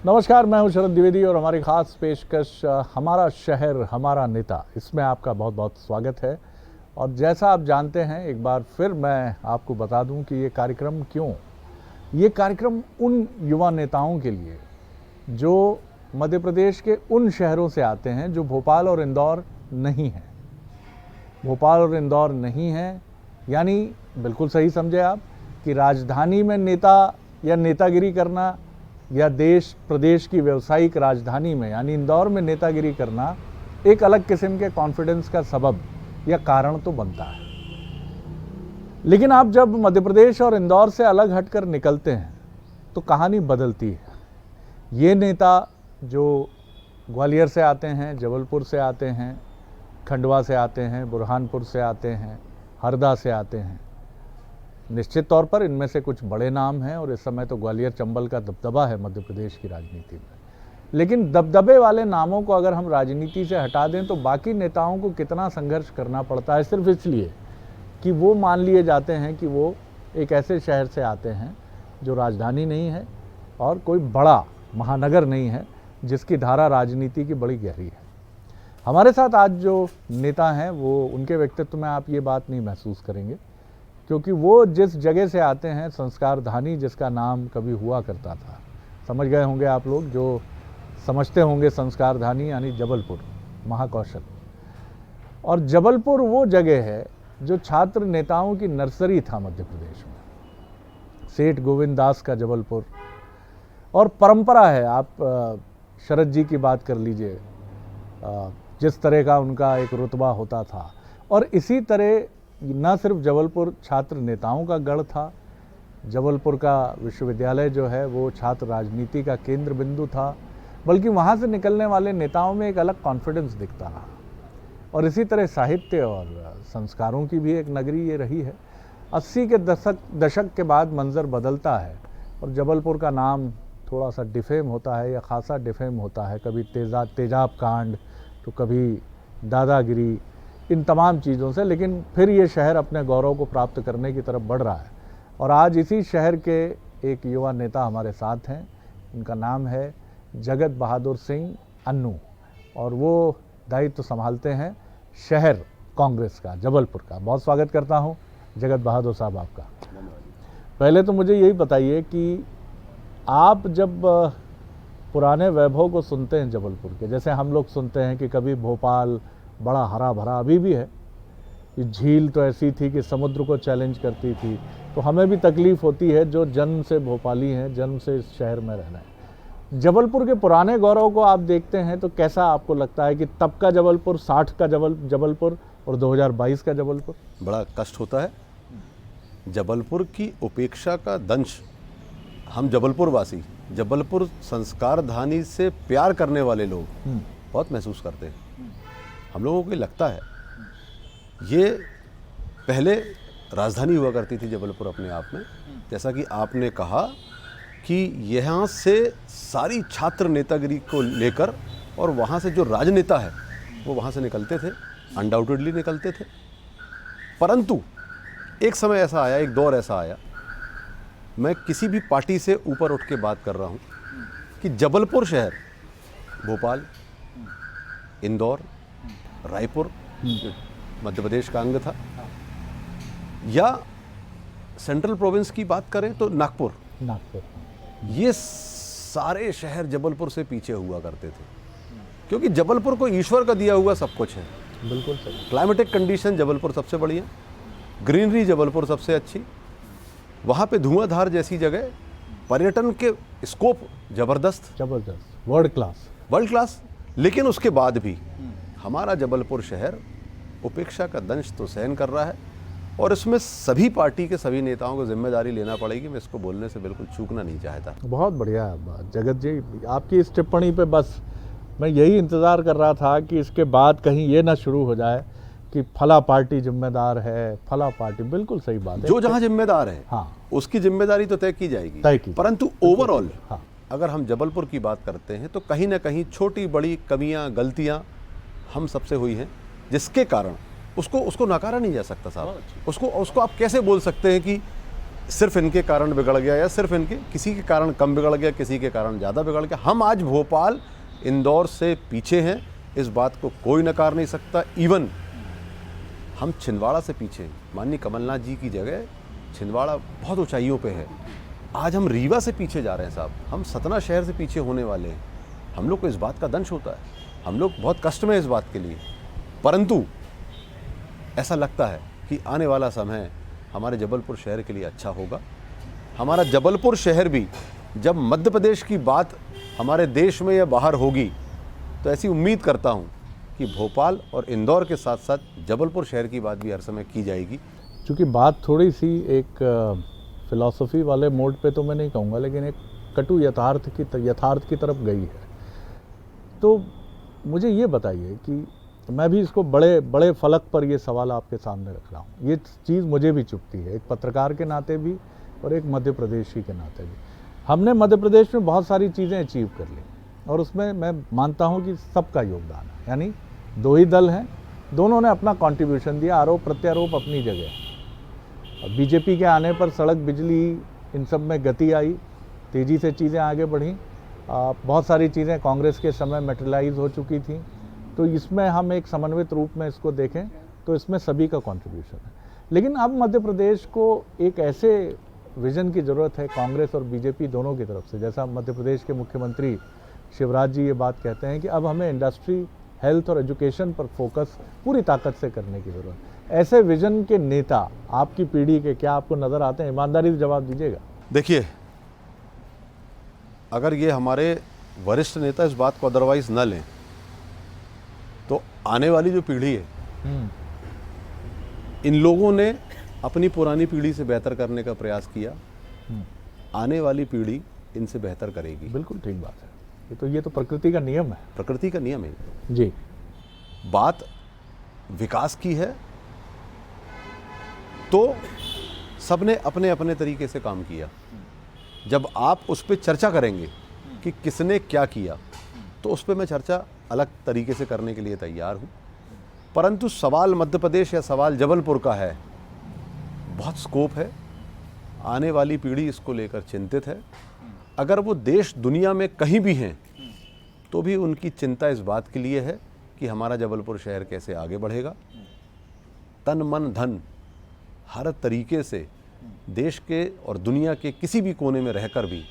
नमस्कार, मैं हूं शरद द्विवेदी और हमारी खास पेशकश हमारा शहर हमारा नेता, इसमें आपका बहुत बहुत स्वागत है। और जैसा आप जानते हैं, एक बार फिर मैं आपको बता दूं कि ये कार्यक्रम ये कार्यक्रम उन युवा नेताओं के लिए जो मध्य प्रदेश के उन शहरों से आते हैं जो भोपाल और इंदौर नहीं हैं। भोपाल और इंदौर नहीं हैं, यानी बिल्कुल सही समझे आप कि राजधानी में नेता या नेतागिरी करना या देश प्रदेश की व्यावसायिक राजधानी में यानी इंदौर में नेतागिरी करना एक अलग किस्म के कॉन्फिडेंस का सबब या कारण तो बनता है। लेकिन आप जब मध्य प्रदेश और इंदौर से अलग हटकर निकलते हैं तो कहानी बदलती है। ये नेता जो ग्वालियर से आते हैं, जबलपुर से आते हैं, खंडवा से आते हैं, बुरहानपुर से आते हैं, हरदा से आते हैं, निश्चित तौर पर इनमें से कुछ बड़े नाम हैं और इस समय तो ग्वालियर चंबल का दबदबा है मध्य प्रदेश की राजनीति में। लेकिन दबदबे वाले नामों को अगर हम राजनीति से हटा दें तो बाकी नेताओं को कितना संघर्ष करना पड़ता है, सिर्फ इसलिए कि वो मान लिए जाते हैं कि वो एक ऐसे शहर से आते हैं जो राजधानी नहीं है और कोई बड़ा महानगर नहीं है जिसकी धारा राजनीति की बड़ी गहरी है। हमारे साथ आज जो नेता हैं वो उनके व्यक्तित्व में आप ये बात नहीं महसूस करेंगे, क्योंकि वो जिस जगह से आते हैं, संस्कारधानी जिसका नाम कभी हुआ करता था, समझ गए होंगे आप लोग, जो समझते होंगे संस्कारधानी यानी जबलपुर, महाकौशल। और जबलपुर वो जगह है जो छात्र नेताओं की नर्सरी था मध्य प्रदेश में। सेठ गोविंद दास का जबलपुर, और परंपरा है, आप शरद जी की बात कर लीजिए, जिस तरह का उनका एक रुतबा होता था। और इसी तरह न सिर्फ जबलपुर छात्र नेताओं का गढ़ था, जबलपुर का विश्वविद्यालय जो है वो छात्र राजनीति का केंद्र बिंदु था, बल्कि वहाँ से निकलने वाले नेताओं में एक अलग कॉन्फिडेंस दिखता रहा। और इसी तरह साहित्य और संस्कारों की भी एक नगरी ये रही है। 80 के दशक के बाद मंजर बदलता है और जबलपुर का नाम थोड़ा सा डिफेम होता है या खासा डिफेम होता है, कभी तेजाब कांड तो कभी दादागिरी, इन तमाम चीज़ों से। लेकिन फिर ये शहर अपने गौरव को प्राप्त करने की तरफ बढ़ रहा है। और आज इसी शहर के एक युवा नेता हमारे साथ हैं, उनका नाम है जगत बहादुर सिंह अन्नू, और वो दायित्व संभालते हैं शहर कांग्रेस का, जबलपुर का। बहुत स्वागत करता हूं जगत बहादुर साहब आपका। पहले तो मुझे यही बताइए कि आप जब पुराने वैभव को सुनते हैं जबलपुर के, जैसे हम लोग सुनते हैं कि कभी भोपाल बड़ा हरा भरा, अभी भी है, ये झील तो ऐसी थी कि समुद्र को चैलेंज करती थी, तो हमें भी तकलीफ़ होती है जो जन्म से भोपाली हैं, जन्म से इस शहर में रहना है। जबलपुर के पुराने गौरव को आप देखते हैं तो कैसा आपको लगता है कि तब का जबलपुर, 60 का जबलपुर और 2022 का जबलपुर? बड़ा कष्ट होता है। जबलपुर की उपेक्षा का दंश हम जबलपुर वासी, जबलपुर संस्कारधानी से प्यार करने वाले लोग बहुत महसूस करते हैं। हम लोगों को लगता है ये पहले राजधानी हुआ करती थी जबलपुर अपने आप में, जैसा कि आपने कहा कि यहाँ से सारी छात्र नेतागिरी को लेकर और वहाँ से जो राजनेता है वो वहाँ से निकलते थे, अनडाउटेडली निकलते थे। परंतु एक समय ऐसा आया, एक दौर ऐसा आया, मैं किसी भी पार्टी से ऊपर उठ के बात कर रहा हूँ कि जबलपुर शहर भोपाल, इंदौर, रायपुर मध्य प्रदेश का अंग था, या सेंट्रल प्रोविंस की बात करें तो नागपुर, ये सारे शहर जबलपुर से पीछे हुआ करते थे, क्योंकि जबलपुर को ईश्वर का दिया हुआ सब कुछ है। बिल्कुल सही। क्लाइमेटिक कंडीशन जबलपुर सबसे बढ़िया, ग्रीनरी जबलपुर सबसे अच्छी, वहाँ पे धुआंधार जैसी जगह, पर्यटन के स्कोप जबरदस्त, वर्ल्ड क्लास। लेकिन उसके बाद भी हमारा जबलपुर शहर उपेक्षा का दंश तो सहन कर रहा है, और इसमें सभी पार्टी के सभी नेताओं को जिम्मेदारी लेना पड़ेगी। मैं इसको बोलने से बिल्कुल चूकना नहीं चाहता। बहुत बढ़िया जगत जी, आपकी इस टिप्पणी पे बस मैं यही इंतज़ार कर रहा था कि इसके बाद कहीं ये ना शुरू हो जाए कि फला पार्टी जिम्मेदार है, फला पार्टी। बिल्कुल सही बात है, जो जहाँ जिम्मेदार है हाँ उसकी जिम्मेदारी तो तय की जाएगी। परंतु ओवरऑल हाँ, अगर हम जबलपुर की बात करते हैं तो कहीं ना कहीं छोटी बड़ी कमियां, गलतियां हम सबसे हुई हैं, जिसके कारण उसको नकारा नहीं जा सकता साहब। उसको आप कैसे बोल सकते हैं कि सिर्फ इनके कारण बिगड़ गया या सिर्फ इनके किसी के कारण कम बिगड़ गया, किसी के कारण ज़्यादा बिगड़ गया। हम आज भोपाल इंदौर से पीछे हैं, इस बात को कोई नकार नहीं सकता। इवन हम छिंदवाड़ा से पीछे हैं। माननीय कमलनाथ जी की जगह छिंदवाड़ा बहुत ऊंचाइयों पे है। आज हम रीवा से पीछे जा रहे हैं साहब, हम सतना शहर से पीछे होने वाले हैं। हम लोग को इस बात का दंश होता है, हम लोग बहुत कष्ट में इस बात के लिए, परंतु ऐसा लगता है कि आने वाला समय हमारे जबलपुर शहर के लिए अच्छा होगा। हमारा जबलपुर शहर भी जब मध्य प्रदेश की बात हमारे देश में या बाहर होगी तो ऐसी उम्मीद करता हूँ कि भोपाल और इंदौर के साथ साथ जबलपुर शहर की बात भी हर समय की जाएगी। क्योंकि बात थोड़ी सी एक फिलॉसफी वाले मोड पे तो मैं नहीं कहूँगा, लेकिन एक कटु यथार्थ की तरफ गई है। तो मुझे ये बताइए कि मैं भी इसको बड़े बड़े फलक पर ये सवाल आपके सामने रख रहा हूँ। ये चीज़ मुझे भी चुभती है, एक पत्रकार के नाते भी और एक मध्य प्रदेशी के नाते भी। हमने मध्य प्रदेश में बहुत सारी चीज़ें अचीव कर ली और उसमें मैं मानता हूँ कि सबका योगदान है। यानी दो ही दल हैं, दोनों ने अपना कंट्रीब्यूशन दिया, आरोप प्रत्यारोप अपनी जगह। और बीजेपी के आने पर सड़क, बिजली, इन सब में गति आई, तेज़ी से चीज़ें आगे बढ़ी। बहुत सारी चीज़ें कांग्रेस के समय मेटेरियलाइज हो चुकी थी। तो इसमें हम एक समन्वित रूप में इसको देखें तो इसमें सभी का कंट्रीब्यूशन है। लेकिन अब मध्य प्रदेश को एक ऐसे विज़न की ज़रूरत है, कांग्रेस और बीजेपी दोनों की तरफ से। जैसा मध्य प्रदेश के मुख्यमंत्री शिवराज जी ये बात कहते हैं कि अब हमें इंडस्ट्री, हेल्थ और एजुकेशन पर फोकस पूरी ताकत से करने की ज़रूरत है। ऐसे विज़न के नेता आपकी पीढ़ी के क्या आपको नज़र आते हैं? ईमानदारी से जवाब दीजिएगा। देखिए, अगर ये हमारे वरिष्ठ नेता इस बात को अदरवाइज न लें तो आने वाली जो पीढ़ी है, इन लोगों ने अपनी पुरानी पीढ़ी से बेहतर करने का प्रयास किया, आने वाली पीढ़ी इनसे बेहतर करेगी। बिल्कुल ठीक बात है। ये तो प्रकृति का नियम है। प्रकृति का नियम है जी। बात विकास की है तो सबने अपने अपने तरीके से काम किया। जब आप उस पर चर्चा करेंगे कि किसने क्या किया तो उस पर मैं चर्चा अलग तरीके से करने के लिए तैयार हूँ। परंतु सवाल मध्य प्रदेश या सवाल जबलपुर का है, बहुत स्कोप है। आने वाली पीढ़ी इसको लेकर चिंतित है। अगर वो देश दुनिया में कहीं भी हैं तो भी उनकी चिंता इस बात के लिए है कि हमारा जबलपुर शहर कैसे आगे बढ़ेगा। तन मन धन हर तरीके से देश के और दुनिया के किसी भी कोने में रहकर भी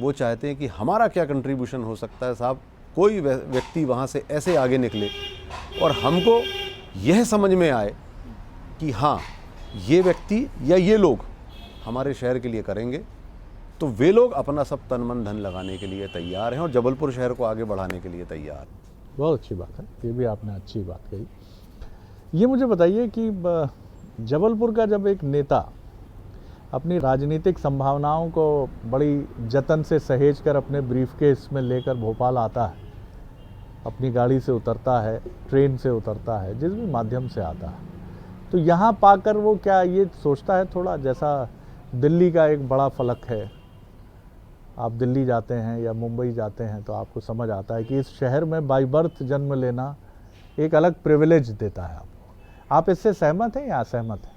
वो चाहते हैं कि हमारा क्या कंट्रीब्यूशन हो सकता है साहब। कोई व्यक्ति वहाँ से ऐसे आगे निकले और हमको यह समझ में आए कि हाँ, ये व्यक्ति या ये लोग हमारे शहर के लिए करेंगे, तो वे लोग अपना सब तन मन धन लगाने के लिए तैयार हैं और जबलपुर शहर को आगे बढ़ाने के लिए तैयार हैं। बहुत अच्छी बात है, ये भी आपने अच्छी बात कही। ये मुझे बताइए कि जबलपुर का जब एक नेता अपनी राजनीतिक संभावनाओं को बड़ी जतन से सहेज कर अपने ब्रीफकेस में लेकर भोपाल आता है, अपनी गाड़ी से उतरता है, ट्रेन से उतरता है, जिस भी माध्यम से आता है, तो यहाँ पाकर वो क्या ये सोचता है थोड़ा, जैसा दिल्ली का एक बड़ा फलक है, आप दिल्ली जाते हैं या मुंबई जाते हैं तो आपको समझ आता है कि इस शहर में बाय बर्थ जन्म लेना एक अलग प्रिविलेज देता है आपको। आप इससे सहमत हैं या असहमत हैं?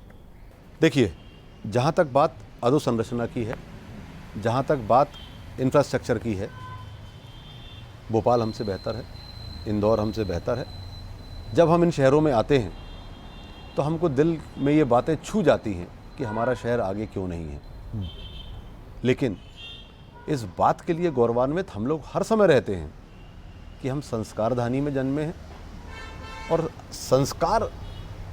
देखिए, जहाँ तक बात अधोसंरचना की है, जहाँ तक बात इंफ्रास्ट्रक्चर की है, भोपाल हमसे बेहतर है, इंदौर हमसे बेहतर है। जब हम इन शहरों में आते हैं तो हमको दिल में ये बातें छू जाती हैं कि हमारा शहर आगे क्यों नहीं है। लेकिन इस बात के लिए गौरवान्वित हम लोग हर समय रहते हैं कि हम संस्कार धानी में जन्मे हैं और संस्कार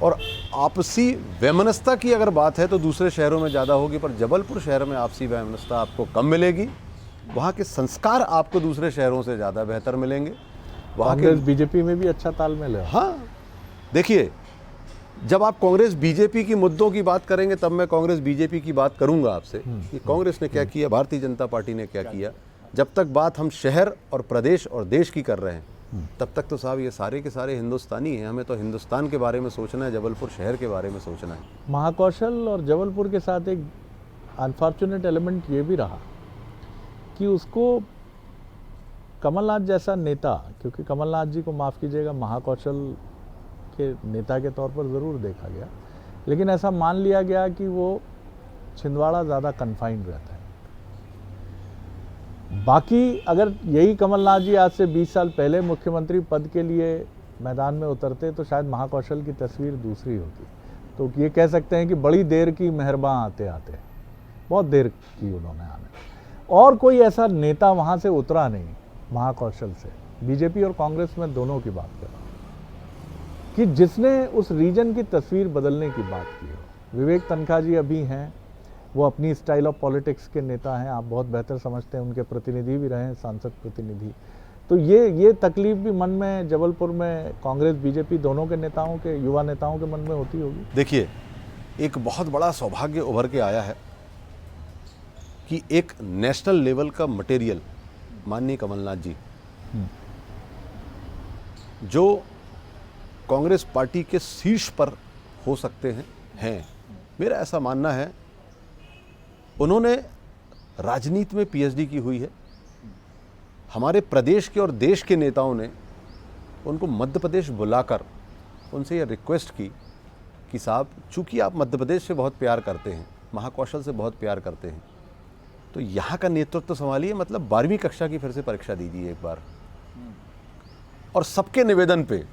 और आपसी वैमनस्यता की अगर बात है तो दूसरे शहरों में ज़्यादा होगी, पर जबलपुर शहर में आपसी वैमनस्यता आपको कम मिलेगी। वहाँ के संस्कार आपको दूसरे शहरों से ज़्यादा बेहतर मिलेंगे। वहाँ के बीजेपी में भी अच्छा तालमेल है। हाँ, देखिए, जब आप कांग्रेस बीजेपी की मुद्दों की बात करेंगे तब मैं कांग्रेस बीजेपी की बात करूंगा आपसे कि कांग्रेस ने क्या किया, भारतीय जनता पार्टी ने क्या किया। जब तक बात हम शहर और प्रदेश और देश की कर रहे हैं तब तक तो साहब ये सारे के सारे हिंदुस्तानी हैं। हमें तो हिंदुस्तान के बारे में सोचना है, जबलपुर शहर के बारे में सोचना है। महाकौशल और जबलपुर के साथ एक अनफॉर्चुनेट एलिमेंट ये भी रहा कि उसको कमलनाथ जैसा नेता, क्योंकि कमलनाथ जी को माफ़ कीजिएगा महाकौशल के नेता के तौर पर ज़रूर देखा गया, लेकिन ऐसा मान लिया गया कि वो छिंदवाड़ा ज़्यादा कन्फाइंड रहता है। बाकी अगर यही कमलनाथ जी आज से 20 साल पहले मुख्यमंत्री पद के लिए मैदान में उतरते तो शायद महाकौशल की तस्वीर दूसरी होती। तो ये कह सकते हैं कि बड़ी देर की मेहरबान आते आते, बहुत देर की उन्होंने आने। और कोई ऐसा नेता वहाँ से उतरा नहीं महाकौशल से, बीजेपी और कांग्रेस में दोनों की बात कर रहा हूँ, कि जिसने उस रीजन की तस्वीर बदलने की बात की हो। विवेक तनखा जी अभी हैं, वो अपनी स्टाइल ऑफ पॉलिटिक्स के नेता हैं, आप बहुत बेहतर समझते हैं, उनके प्रतिनिधि भी रहे हैं, सांसद प्रतिनिधि। तो ये तकलीफ भी मन में जबलपुर में कांग्रेस बीजेपी दोनों के नेताओं के, युवा नेताओं के मन में होती होगी। देखिए, एक बहुत बड़ा सौभाग्य उभर के आया है कि एक नेशनल लेवल का मटेरियल माननीय कमलनाथ जी, जो कांग्रेस पार्टी के शीर्ष पर हो सकते हैं। मेरा ऐसा मानना है, उन्होंने राजनीति में पीएचडी की हुई है। हमारे प्रदेश के और देश के नेताओं ने उनको मध्य प्रदेश बुलाकर उनसे यह रिक्वेस्ट की कि साहब, चूंकि आप मध्य प्रदेश से बहुत प्यार करते हैं, महाकौशल से बहुत प्यार करते हैं, तो यहाँ का नेतृत्व संभालिए, मतलब 12वीं कक्षा की फिर से परीक्षा दीजिए एक बार। और सबके निवेदन पे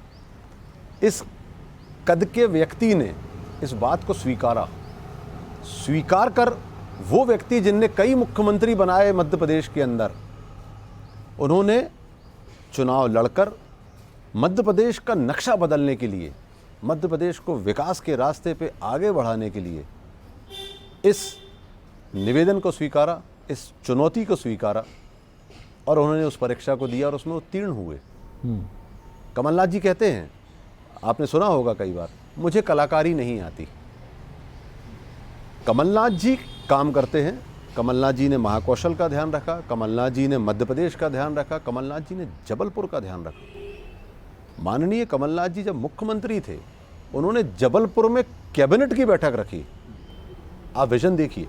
इस कद के व्यक्ति ने इस बात को स्वीकार कर, वो व्यक्ति जिनने कई मुख्यमंत्री बनाए मध्य प्रदेश के अंदर, उन्होंने चुनाव लड़कर मध्य प्रदेश का नक्शा बदलने के लिए, मध्य प्रदेश को विकास के रास्ते पे आगे बढ़ाने के लिए इस निवेदन को स्वीकारा, इस चुनौती को स्वीकारा, और उन्होंने उस परीक्षा को दिया और उसमें उत्तीर्ण हुए। कमलनाथ जी कहते हैं, आपने सुना होगा कई बार, मुझे कलाकारी नहीं आती। कमलनाथ जी काम करते हैं, कमलनाथ जी ने महाकौशल का ध्यान रखा, कमलनाथ जी ने मध्य प्रदेश का ध्यान रखा, कमलनाथ जी ने जबलपुर का ध्यान रखा। माननीय कमलनाथ जी जब मुख्यमंत्री थे, उन्होंने जबलपुर में कैबिनेट की बैठक रखी। आप विजन देखिए,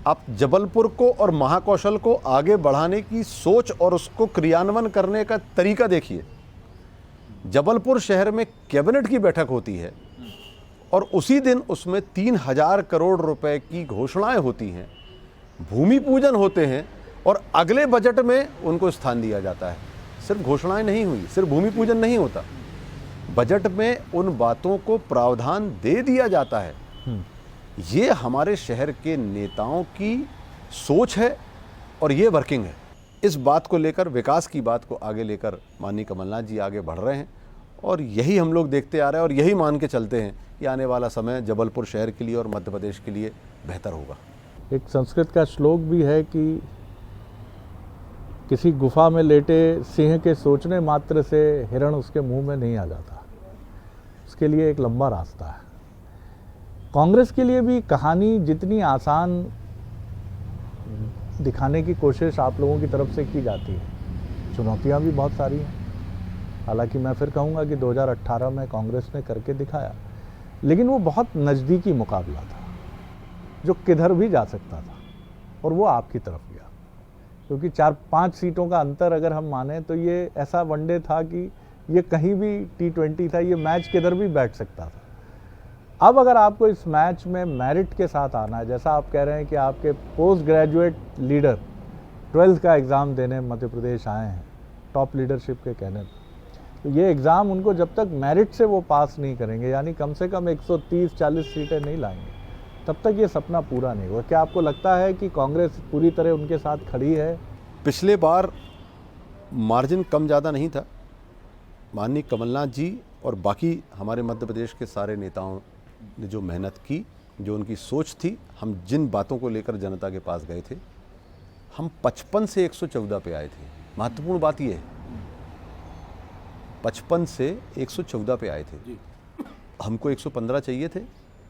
आप जबलपुर को और महाकौशल को आगे बढ़ाने की सोच और उसको क्रियान्वयन करने का तरीका देखिए। जबलपुर शहर में कैबिनेट की बैठक होती है और उसी दिन उसमें 3000 करोड़ रुपए की घोषणाएं होती हैं, भूमि पूजन होते हैं, और अगले बजट में उनको स्थान दिया जाता है। सिर्फ घोषणाएं नहीं हुई, सिर्फ भूमि पूजन नहीं होता, बजट में उन बातों को प्रावधान दे दिया जाता है। ये हमारे शहर के नेताओं की सोच है और ये वर्किंग है। इस बात को लेकर, विकास की बात को आगे लेकर माननीय कमलनाथ जी आगे बढ़ रहे हैं, और यही हम लोग देखते आ रहे हैं और यही मान के चलते हैं कि आने वाला समय जबलपुर शहर के लिए और मध्य प्रदेश के लिए बेहतर होगा। एक संस्कृत का श्लोक भी है कि किसी गुफा में लेटे सिंह के सोचने मात्र से हिरण उसके मुंह में नहीं आ जाता, उसके लिए एक लंबा रास्ता है। कांग्रेस के लिए भी कहानी जितनी आसान दिखाने की कोशिश आप लोगों की तरफ से की जाती है, चुनौतियां भी बहुत सारी हैं। हालांकि मैं फिर कहूंगा कि 2018 में कांग्रेस ने करके दिखाया, लेकिन वो बहुत नज़दीकी मुकाबला था जो किधर भी जा सकता था, और वो आपकी तरफ गया, क्योंकि 4-5 सीटों का अंतर अगर हम माने तो ये ऐसा वनडे था कि ये कहीं भी T20 था, ये मैच किधर भी बैठ सकता था। अब अगर आपको इस मैच में मेरिट के साथ आना है, जैसा आप कह रहे हैं कि आपके पोस्ट ग्रेजुएट लीडर 12th का एग्ज़ाम देने मध्य प्रदेश आए हैं टॉप लीडरशिप के कहने पर, तो ये एग्ज़ाम उनको जब तक मेरिट से वो पास नहीं करेंगे, यानी कम से कम 130-40 सीटें नहीं लाएंगे, तब तक ये सपना पूरा नहीं होगा। क्या आपको लगता है कि कांग्रेस पूरी तरह उनके साथ खड़ी है? पिछले बार मार्जिन कम ज़्यादा नहीं था। माननीय कमलनाथ जी और बाकी हमारे मध्य प्रदेश के सारे नेताओं ने जो मेहनत की, जो उनकी सोच थी, हम जिन बातों को लेकर जनता के पास गए थे, हम 55 से 114 पे आए थे। महत्वपूर्ण बात ये है, 55 से 114 पे आए थे। हमको 115 चाहिए थे,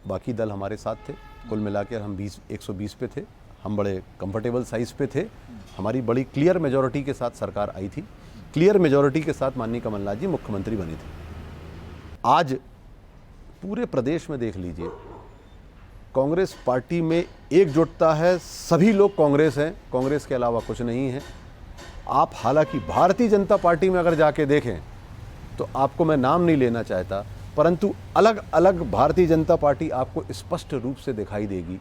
बाकी दल हमारे साथ थे, कुल मिलाकर हम 120 पे थे। हम बड़े कंफर्टेबल साइज़ पे थे। हमारी बड़ी क्लियर मेजॉरिटी के साथ सरकार आई थी, क्लियर मेजॉरिटी के साथ माननीय कमलनाथ जी मुख्यमंत्री बने थे। आज पूरे प्रदेश में देख लीजिए, कांग्रेस पार्टी में एकजुटता है, सभी लोग कांग्रेस हैं, कांग्रेस के अलावा कुछ नहीं है। आप हालांकि भारतीय जनता पार्टी में अगर जाके देखें तो आपको मैं नाम नहीं लेना चाहता, परंतु अलग अलग भारतीय जनता पार्टी आपको स्पष्ट रूप से दिखाई देगी।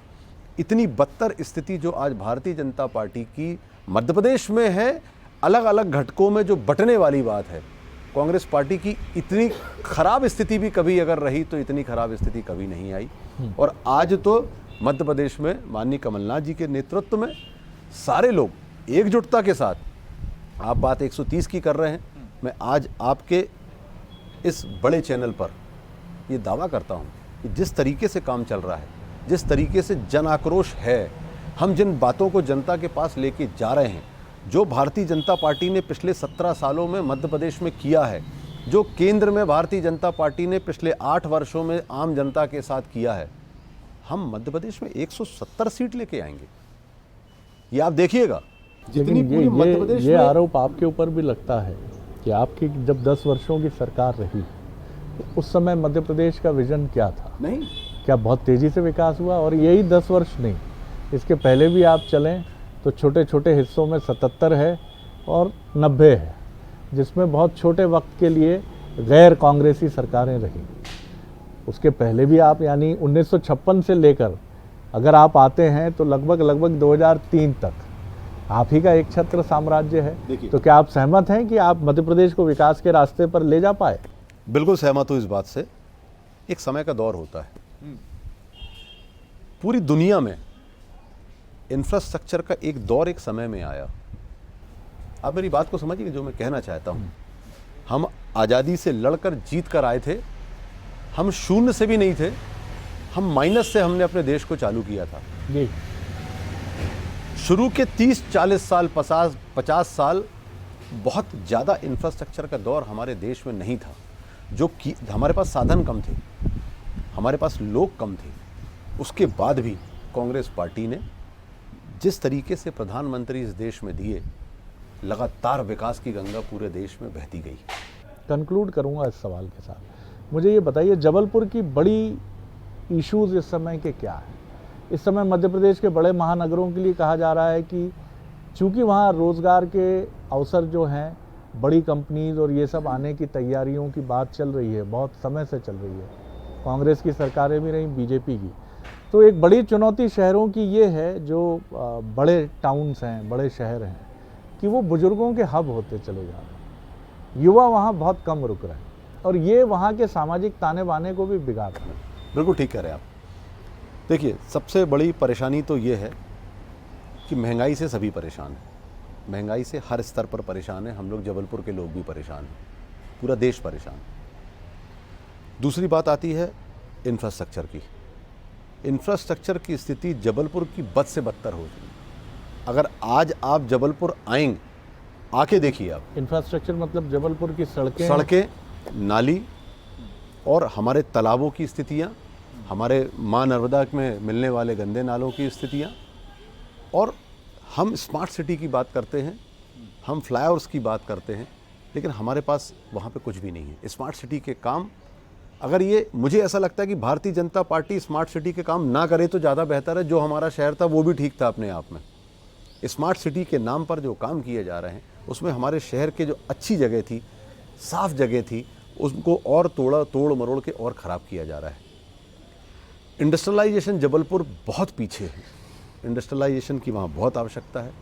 इतनी बदतर स्थिति जो आज भारतीय जनता पार्टी की मध्य प्रदेश में है, अलग अलग घटकों में जो बंटने वाली बात है, कांग्रेस पार्टी की इतनी खराब स्थिति भी कभी अगर रही तो इतनी खराब स्थिति कभी नहीं आई। और आज तो मध्य प्रदेश में माननीय कमलनाथ जी के नेतृत्व में सारे लोग एकजुटता के साथ, आप बात 130 की कर रहे हैं, मैं आज आपके इस बड़े चैनल पर ये दावा करता हूँ कि जिस तरीके से काम चल रहा है, जिस तरीके से जन आक्रोश है, हम जिन बातों को जनता के पास लेके जा रहे हैं, जो भारतीय जनता पार्टी ने पिछले 17 सालों में मध्य प्रदेश में किया है, जो केंद्र में भारतीय जनता पार्टी ने पिछले 8 वर्षों में आम जनता के साथ किया है, हम मध्य प्रदेश में 170 सीट लेके आएंगे। ये आप देखिएगा। जितनी पूरी मध्य प्रदेश ये में आरोप आपके ऊपर भी लगता है कि आपकी जब 10 वर्षों की सरकार रही तो उस समय मध्य प्रदेश का विजन क्या था? नहीं, क्या बहुत तेज़ी से विकास हुआ? और यही 10 वर्ष नहीं, इसके पहले भी आप चलें तो छोटे छोटे हिस्सों में 77 है और 90 है, जिसमें बहुत छोटे वक्त के लिए गैर कांग्रेसी सरकारें रहीं। उसके पहले भी आप यानी 1956 से लेकर अगर आप आते हैं तो लगभग 2003 तक आप ही का एक छत्र साम्राज्य है। तो क्या आप सहमत हैं कि आप मध्य प्रदेश को विकास के रास्ते पर ले जा पाए? बिल्कुल सहमत हूँ इस बात से। एक समय का दौर होता है, पूरी दुनिया में इंफ्रास्ट्रक्चर का एक दौर एक समय में आया। आप मेरी बात को समझिए जो मैं कहना चाहता हूँ। हम आज़ादी से लड़कर जीत कर आए थे, हम शून्य से भी नहीं थे, हम माइनस से हमने अपने देश को चालू किया था। जी। शुरू के 30-40 साल 50 साल बहुत ज़्यादा इंफ्रास्ट्रक्चर का दौर हमारे देश में नहीं था, जो कि हमारे पास साधन कम थे, हमारे पास लोग कम थे। उसके बाद भी कांग्रेस पार्टी ने जिस तरीके से प्रधानमंत्री इस देश में दिए, लगातार विकास की गंगा पूरे देश में बहती गई। कंक्लूड करूंगा इस सवाल के साथ। मुझे ये बताइए, जबलपुर की बड़ी इश्यूज इस समय के क्या है? इस समय मध्य प्रदेश के बड़े महानगरों के लिए कहा जा रहा है कि चूंकि वहाँ रोज़गार के अवसर जो हैं, बड़ी कंपनीज और ये सब आने की तैयारियों की बात चल रही है, बहुत समय से चल रही है, कांग्रेस की सरकारें भी रहीं, बीजेपी की। तो एक बड़ी चुनौती शहरों की ये है, जो बड़े टाउन्स हैं, बड़े शहर हैं, कि वो बुजुर्गों के हब होते चले जा रहे हैं। युवा वहाँ बहुत कम रुक रहे हैं और ये वहाँ के सामाजिक ताने बाने को भी बिगाड़ रहे हैं। बिल्कुल ठीक कह रहे हैं आप। देखिए, सबसे बड़ी परेशानी तो ये है कि महंगाई से सभी परेशान हैं। महंगाई से हर स्तर पर परेशान है। हम लोग जबलपुर के लोग भी परेशान हैं, पूरा देश परेशान है। दूसरी बात आती है इंफ्रास्ट्रक्चर की। इंफ्रास्ट्रक्चर की स्थिति जबलपुर की बद से बदतर हो रही है। अगर आज आप जबलपुर आएंगे, आके देखिए आप। इंफ्रास्ट्रक्चर मतलब जबलपुर की सड़कें, नाली और हमारे तालाबों की स्थितियाँ, हमारे माँ नर्मदा में मिलने वाले गंदे नालों की स्थितियाँ। और हम स्मार्ट सिटी की बात करते हैं, हम फ्लाईओवर्स की बात करते हैं, लेकिन हमारे पास वहाँ पे कुछ भी नहीं है। स्मार्ट सिटी के काम, अगर ये, मुझे ऐसा लगता है कि Bharatiya Janata party smart city के काम ना करे तो ज़्यादा बेहतर है। जो हमारा शहर था वो भी ठीक था अपने आप में। स्मार्ट सिटी के नाम पर जो काम किए जा रहे हैं, उसमें हमारे शहर के जो अच्छी जगह थी, साफ जगह थी, उसको और तोड़ मरोड़ के और ख़राब किया जा रहा है। इंडस्ट्रियलाइजेशन जबलपुर बहुत पीछे है, इंडस्ट्रियलाइजेशन की वहाँ बहुत आवश्यकता है।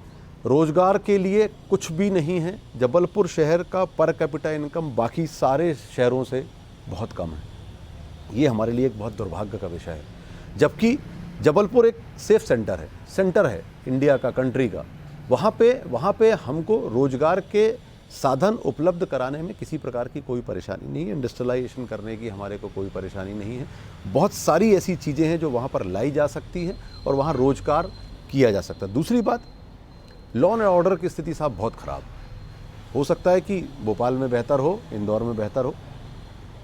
रोज़गार के लिए कुछ भी नहीं है। जबलपुर शहर का पर कैपिटा इनकम बाकी सारे शहरों से बहुत कम है। ये हमारे लिए एक बहुत दुर्भाग्य का विषय है। जबकि जबलपुर एक सेफ सेंटर है इंडिया का, कंट्री का। वहाँ पे हमको रोज़गार के साधन उपलब्ध कराने में किसी प्रकार की कोई परेशानी नहीं है। इंडस्ट्रियलाइजेशन करने की हमारे को कोई परेशानी नहीं है। बहुत सारी ऐसी चीज़ें हैं जो वहाँ पर लाई जा सकती हैं और वहाँ रोज़गार किया जा सकता है। दूसरी बात, लॉ एंड ऑर्डर की स्थिति साहब बहुत ख़राब हो सकता है कि भोपाल में बेहतर हो, इंदौर में बेहतर हो,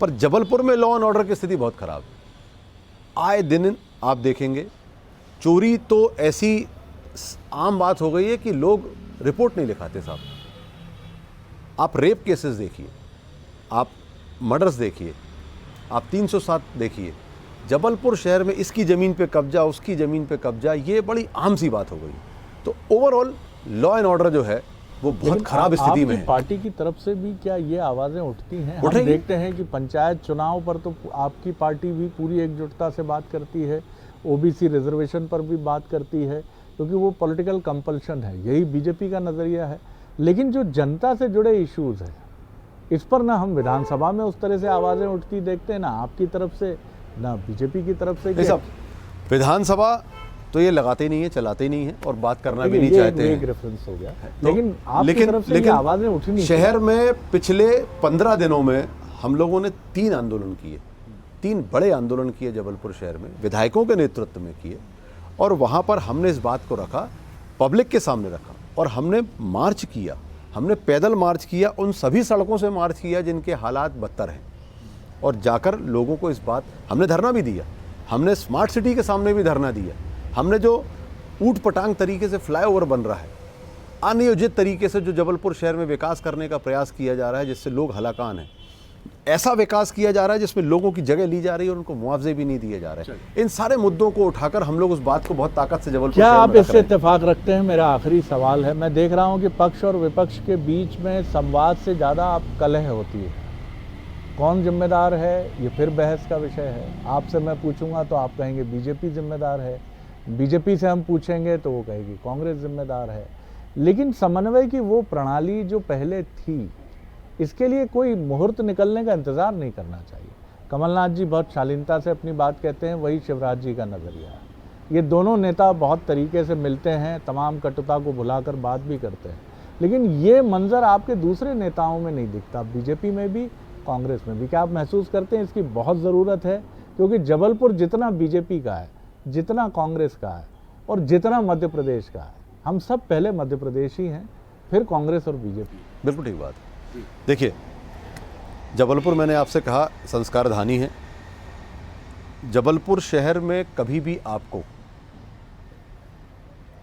पर जबलपुर में लॉ एंड ऑर्डर की स्थिति बहुत ख़राब है। आए दिन आप देखेंगे चोरी तो ऐसी आम बात हो गई है कि लोग रिपोर्ट नहीं लिखाते साहब। आप रेप केसेस देखिए, आप मर्डर्स देखिए, आप 307 देखिए। जबलपुर शहर में इसकी ज़मीन पे कब्जा, उसकी ज़मीन पे कब्जा, ये बड़ी आम सी बात हो गई। तो ओवरऑल लॉ एंड ऑर्डर जो है वो बहुत खराब स्थिति में है। पार्टी की तरफ से भी क्या ये आवाज़ें उठती हैं? हम देखते हैं कि पंचायत चुनाव पर तो आपकी पार्टी भी पूरी एकजुटता से बात करती है ओबीसी रिजर्वेशन पर भी बात करती है, क्योंकि वो पॉलिटिकल कंपल्शन है, यही बीजेपी का नज़रिया है। लेकिन जो जनता से जुड़े इश्यूज हैं, इस पर ना हम विधानसभा में उस तरह से आवाज़ें उठती देखते हैं, ना आपकी तरफ से ना बीजेपी की तरफ से। सब विधानसभा तो ये लगाते नहीं है, चलाते नहीं है और बात करना भी नहीं चाहते हैं। रेफरेंस हो गया, लेकिन आपकी तरफ से आवाज़ें उठी नहीं। शहर में पिछले 15 दिनों में हम लोगों ने 3 आंदोलन किए, 3 बड़े आंदोलन किए जबलपुर शहर में, विधायकों के नेतृत्व में किए। और वहाँ पर हमने इस बात को रखा, पब्लिक के सामने रखा, और हमने मार्च किया, हमने पैदल मार्च किया, उन सभी सड़कों से मार्च किया जिनके हालात बदतर हैं, और जाकर लोगों को इस बात, हमने धरना भी दिया, हमने स्मार्ट सिटी के सामने भी धरना दिया, हमने जो ऊट पटांग तरीके से फ्लाईओवर बन रहा है, अनियोजित तरीके से जो जबलपुर शहर में विकास करने का प्रयास किया जा रहा है जिससे लोग हलाकान हैं, ऐसा विकास किया जा रहा है जिसमें लोगों की जगह ली जा रही है और उनको मुआवजे भी नहीं दिए जा रहे। इन सारे मुद्दों को उठाकर हम लोग उस बात को बहुत ताकत से जबलपुर क्या आप इससे इत्तेफाक रखते हैं? मेरा आखिरी सवाल है, मैं देख रहा हूं कि पक्ष और विपक्ष के बीच में संवाद से ज़्यादा आप कलह होती है। कौन जिम्मेदार है, ये फिर बहस का विषय है। आपसे मैं पूछूंगा तो आप कहेंगे बीजेपी जिम्मेदार है, बीजेपी से हम पूछेंगे तो वो कहेगी कांग्रेस जिम्मेदार है। लेकिन समन्वय की वो प्रणाली जो पहले थी, इसके लिए कोई मुहूर्त निकलने का इंतज़ार नहीं करना चाहिए। कमलनाथ जी बहुत शालीनता से अपनी बात कहते हैं, वही शिवराज जी का नज़रिया है। ये दोनों नेता बहुत तरीके से मिलते हैं, तमाम कटुता को भुलाकर बात भी करते हैं, लेकिन ये मंजर आपके दूसरे नेताओं में नहीं दिखता, बीजेपी में भी कांग्रेस में भी। क्या आप महसूस करते हैं इसकी बहुत ज़रूरत है? क्योंकि जबलपुर जितना बीजेपी का है, जितना कांग्रेस का है और जितना मध्य प्रदेश का है, हम सब पहले मध्य प्रदेश ही हैं, फिर कांग्रेस और बीजेपी। बिल्कुल ठीक बात। देखिए, जबलपुर मैंने आपसे कहा संस्कार धानी है। जबलपुर शहर में कभी भी आपको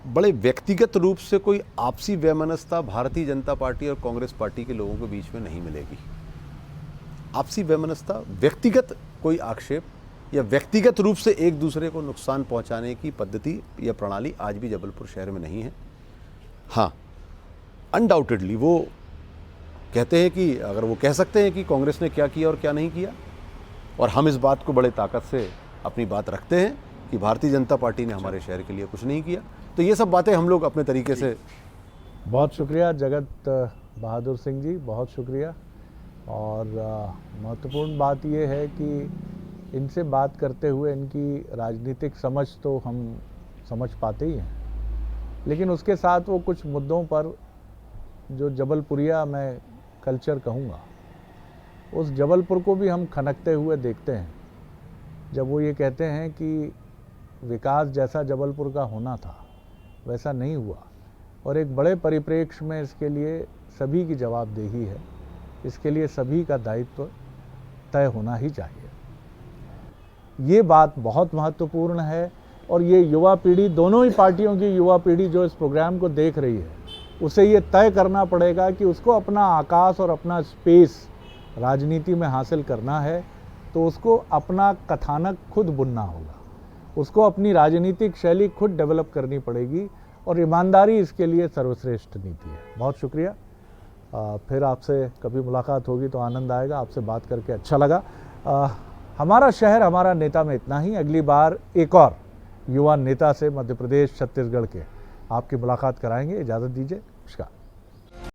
बड़े व्यक्तिगत रूप से कोई आपसी वैमनस्यता भारतीय जनता पार्टी और कांग्रेस पार्टी के लोगों के बीच में नहीं मिलेगी। आपसी वैमनस्यता, व्यक्तिगत कोई आक्षेप या व्यक्तिगत रूप से एक दूसरे को नुकसान पहुंचाने की पद्धति या प्रणाली आज भी जबलपुर शहर में नहीं है। हाँ, अनडाउटेडली वो कहते हैं कि, अगर वो कह सकते हैं कि कांग्रेस ने क्या किया और क्या नहीं किया, और हम इस बात को बड़े ताकत से अपनी बात रखते हैं कि भारतीय जनता पार्टी ने हमारे शहर के लिए कुछ नहीं किया, तो ये सब बातें हम लोग अपने तरीके से। बहुत शुक्रिया जगत बहादुर सिंह जी, बहुत शुक्रिया। और महत्वपूर्ण बात यह है कि इनसे बात करते हुए इनकी राजनीतिक समझ तो हम समझ पाते ही हैं, लेकिन उसके साथ वो कुछ मुद्दों पर जो जबलपुरिया मैं कल्चर कहूँगा, उस जबलपुर को भी हम खनकते हुए देखते हैं। जब वो ये कहते हैं कि विकास जैसा जबलपुर का होना था वैसा नहीं हुआ, और एक बड़े परिप्रेक्ष्य में इसके लिए सभी की जवाबदेही है, इसके लिए सभी का दायित्व तय होना ही चाहिए। ये बात बहुत महत्वपूर्ण है, और ये युवा पीढ़ी, दोनों ही पार्टियों की युवा पीढ़ी जो इस प्रोग्राम को देख रही है, उसे ये तय करना पड़ेगा कि उसको अपना आकाश और अपना स्पेस राजनीति में हासिल करना है, तो उसको अपना कथानक खुद बुनना होगा, उसको अपनी राजनीतिक शैली खुद डेवलप करनी पड़ेगी, और ईमानदारी इसके लिए सर्वश्रेष्ठ नीति है। बहुत शुक्रिया। फिर आपसे कभी मुलाकात होगी तो आनंद आएगा, आपसे बात करके अच्छा लगा। हमारा शहर हमारा नेता में इतना ही। अगली बार एक और युवा नेता से मध्य प्रदेश छत्तीसगढ़ के आपकी मुलाकात कराएंगे। इजाज़त दीजिए, नमस्कार।